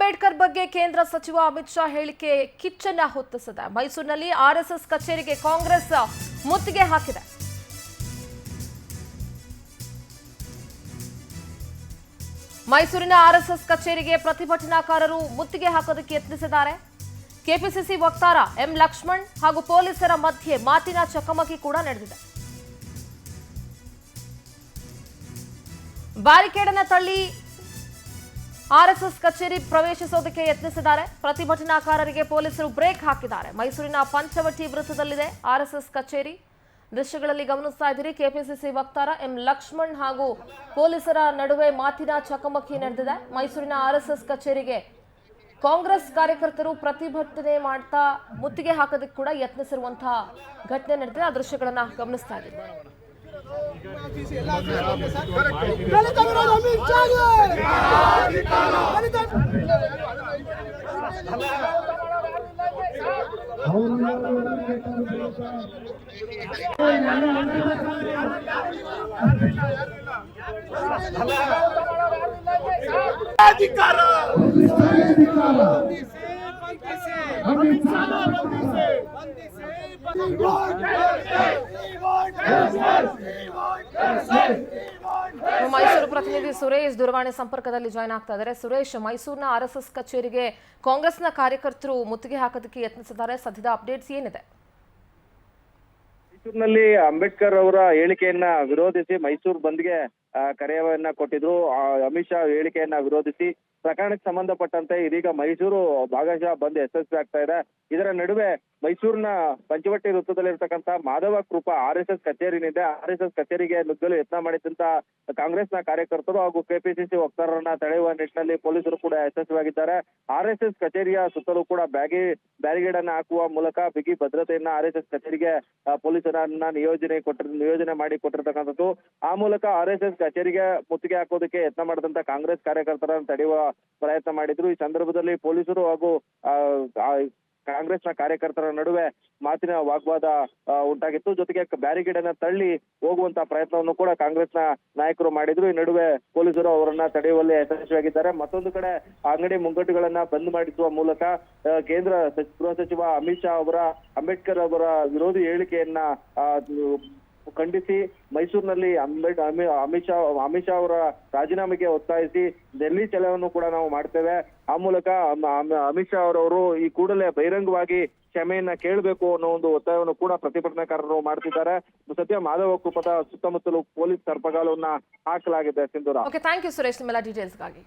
ಅಂಬೇಡ್ಕರ್ ಬಗ್ಗೆ ಕೇಂದ್ರ ಸಚಿವ ಅಮಿತ್ ಶಾ ಹೇಳಿಕೆ ಕಿಚ್ಚನ್ನ ಹೊತ್ತಿಸಿದೆ. ಮೈಸೂರಿನಲ್ಲಿ ಆರ್ಎಸ್ಎಸ್ ಕಚೇರಿಗೆ ಕಾಂಗ್ರೆಸ್ ಮುತ್ತಿಗೆ ಹಾಕಿದೆ. ಮೈಸೂರಿನ ಆರ್ಎಸ್ಎಸ್ ಕಚೇರಿಗೆ ಪ್ರತಿಭಟನಾಕಾರರು ಮುತ್ತಿಗೆ ಹಾಕೋದಕ್ಕೆ ಯತ್ನಿಸಿದ್ದಾರೆ. ಕೆಪಿಸಿಸಿ ವಕ್ತಾರ ಎಂ ಲಕ್ಷ್ಮಣ್ ಹಾಗೂ ಪೊಲೀಸರ ಮಧ್ಯೆ ಮಾತಿನ ಚಕಮಕಿ ಕೂಡ ನಡೆದಿದೆ. ಬ್ಯಾರಿಕೇಡ್ ಅನ್ನು ತಳ್ಳಿ ಆರ್ಎಸ್ಎಸ್ ಕಚೇರಿ ಪ್ರವೇಶಿಸೋದಕ್ಕೆ ಯತ್ನಿಸಿದ್ದಾರೆ. ಪ್ರತಿಭಟನಾಕಾರರಿಗೆ ಪೊಲೀಸರು ಬ್ರೇಕ್ ಹಾಕಿದ್ದಾರೆ. ಮೈಸೂರಿನ ಪಂಚವಟಿ ವೃತ್ತದಲ್ಲಿದೆ ಆರ್ಎಸ್ಎಸ್ ಕಚೇರಿ. ದೃಶ್ಯಗಳಲ್ಲಿ ಗಮನಿಸ್ತಾ ಇದ್ದೀರಿ. ಕೆಪಿಸಿಸಿ ವಕ್ತಾರ ಎಂ ಲಕ್ಷ್ಮಣ್ ಹಾಗೂ ಪೊಲೀಸರ ನಡುವೆ ಮಾತಿನ ಚಕಮಕಿ ನಡೆದಿದೆ. ಮೈಸೂರಿನ ಆರ್ಎಸ್ಎಸ್ ಕಚೇರಿಗೆ ಕಾಂಗ್ರೆಸ್ ಕಾರ್ಯಕರ್ತರು ಪ್ರತಿಭಟನೆ ಮಾಡ್ತಾ ಮುತ್ತಿಗೆ ಹಾಕೋದಕ್ಕೆ ಕೂಡ ಯತ್ನಿಸಿರುವಂತಹ ಘಟನೆ ನಡೆದಿದೆ. ಆ ದೃಶ್ಯಗಳನ್ನ ಗಮನಿಸ್ತಾ ಇದ್ದೀರಿ. ಮೈಸೂರು ಪ್ರತಿನಿಧಿ ಸುರೇಶ್ ದೂರವಾಣಿ ಸಂಪರ್ಕದಲ್ಲಿ ಜಾಯ್ನ್ ಆಗ್ತಾ ಇದ್ದಾರೆ. ಸುರೇಶ್, ಮೈಸೂರಿನ ಆರ್ಎಸ್ಎಸ್ ಕಚೇರಿಗೆ ಕಾಂಗ್ರೆಸ್ನ ಕಾರ್ಯಕರ್ತರು ಮುತ್ತಿಗೆ ಹಾಕೋದಕ್ಕೆ ಯತ್ನಿಸಿದ್ದಾರೆ. ಸದ್ಯದ ಅಪ್ಡೇಟ್ಸ್ ಏನಿದೆ? ಮೈಸೂರಿನಲ್ಲಿ ಅಂಬೇಡ್ಕರ್ ಅವರ ಹೇಳಿಕೆಯನ್ನ ವಿರೋಧಿಸಿ ಮೈಸೂರು ಬಂದ್ಗೆ ಕರೆಯವನ್ನ ಕೊಟ್ಟಿದ್ರು. ಅಮಿತ್ ಶಾ ಹೇಳಿಕೆಯನ್ನ ವಿರೋಧಿಸಿ ಪ್ರಕರಣಕ್ಕೆ ಸಂಬಂಧಪಟ್ಟಂತೆ ಇದೀಗ ಮೈಸೂರು ಭಾಗಶಃ ಬಂದ್ ಯಶಸ್ವಿ ಆಗ್ತಾ ಇದೆ. ಇದರ ನಡುವೆ ಮೈಸೂರಿನ ಪಂಚವಟಿ ವೃತ್ತದಲ್ಲಿರ್ತಕ್ಕಂಥ ಮಾಧವ ಕೃಪಾ ಆರ್ಎಸ್ಎಸ್ ಕಚೇರಿನಿದೆ. ಆರ್ಎಸ್ಎಸ್ ಕಚೇರಿಗೆ ನುಗ್ಗಲು ಯತ್ನ ಮಾಡಿದಂತ ಕಾಂಗ್ರೆಸ್ನ ಕಾರ್ಯಕರ್ತರು ಹಾಗೂ ಕೆಪಿಸಿಸಿ ವಕ್ತಾರರನ್ನ ತಡೆಯುವ ನಿಟ್ಟಿನಲ್ಲಿ ಪೊಲೀಸರು ಕೂಡ ಯಶಸ್ವಿಯಾಗಿದ್ದಾರೆ. ಆರ್ಎಸ್ಎಸ್ ಕಚೇರಿಯ ಸುತ್ತಲೂ ಕೂಡ ಬ್ಯಾರಿಗೇಡ್ ಅನ್ನ ಹಾಕುವ ಮೂಲಕ ಬಿಗಿ ಭದ್ರತೆಯನ್ನ ಆರ್ಎಸ್ಎಸ್ ಕಚೇರಿಗೆ ಪೊಲೀಸರನ್ನ ನಿಯೋಜನೆ ಮಾಡಿ ಕೊಟ್ಟಿರ್ತಕ್ಕಂಥದ್ದು. ಆ ಮೂಲಕ ಆರ್ಎಸ್ಎಸ್ ಕಚೇರಿಗೆ ಮುತ್ತಿಗೆ ಹಾಕೋದಕ್ಕೆ ಯತ್ನ ಮಾಡಿದಂತ ಕಾಂಗ್ರೆಸ್ ಕಾರ್ಯಕರ್ತರನ್ನು ತಡೆಯುವ ಪ್ರಯತ್ನ ಮಾಡಿದ್ರು. ಈ ಸಂದರ್ಭದಲ್ಲಿ ಪೊಲೀಸರು ಹಾಗೂ ಕಾಂಗ್ರೆಸ್ನ ಕಾರ್ಯಕರ್ತರ ನಡುವೆ ಮಾತಿನ ವಾಗ್ವಾದ ಉಂಟಾಗಿತ್ತು. ಜೊತೆಗೆ ಬ್ಯಾರಿಗೇಡ್ ಅನ್ನ ತಳ್ಳಿ ಹೋಗುವಂತಹ ಪ್ರಯತ್ನವನ್ನು ಕೂಡ ಕಾಂಗ್ರೆಸ್ನ ನಾಯಕರು ಮಾಡಿದ್ರು. ಈ ನಡುವೆ ಪೊಲೀಸರು ಅವರನ್ನ ತಡೆಯುವಲ್ಲಿ ಯಶಸ್ವಿಯಾಗಿದ್ದಾರೆ. ಮತ್ತೊಂದು ಕಡೆ ಅಂಗಡಿ ಮುಂಗಟ್ಟುಗಳನ್ನ ಬಂದ್ ಮಾಡಿಸುವ ಮೂಲಕ ಕೇಂದ್ರ ಗೃಹ ಸಚಿವ ಅಮಿತ್ ಶಾ ಅವರ ಅಂಬೇಡ್ಕರ್ ಅವರ ವಿರೋಧಿ ಹೇಳಿಕೆಯನ್ನ ಖಂಡಿಸಿ ಮೈಸೂರಿನಲ್ಲಿ ಅಮಿತ್ ಶಾ ಅವರ ರಾಜೀನಾಮೆಗೆ ಒತ್ತಾಯಿಸಿ ಡೆಲ್ಲಿ ಚಲೋವನ್ನು ಕೂಡ ನಾವು ಮಾಡ್ತೇವೆ. ಆ ಮೂಲಕ ಅಮಿತ್ ಶಾ ಅವರವರು ಈ ಕೂಡಲೇ ಬಹಿರಂಗವಾಗಿ ಕ್ಷಮೆಯನ್ನ ಕೇಳಬೇಕು ಅನ್ನೋ ಒಂದು ಒತ್ತಾಯವನ್ನು ಕೂಡ ಪ್ರತಿಭಟನಾಕಾರರು ಮಾಡ್ತಿದ್ದಾರೆ. ಸದ್ಯ ಮಾಧವ ಕೃಪದ ಸುತ್ತಮುತ್ತಲು ಪೊಲೀಸ್ ಸರ್ಪಗಾಲವನ್ನ ಹಾಕಲಾಗಿದೆ. ಸಿಂಧೂರ. ಓಕೆ, ಥ್ಯಾಂಕ್ ಯು ಸುರೇಶ್ ನಿಮ್ಮೆಲ್ಲ ಡೀಟೇಲ್ಸ್ಗಾಗಿ.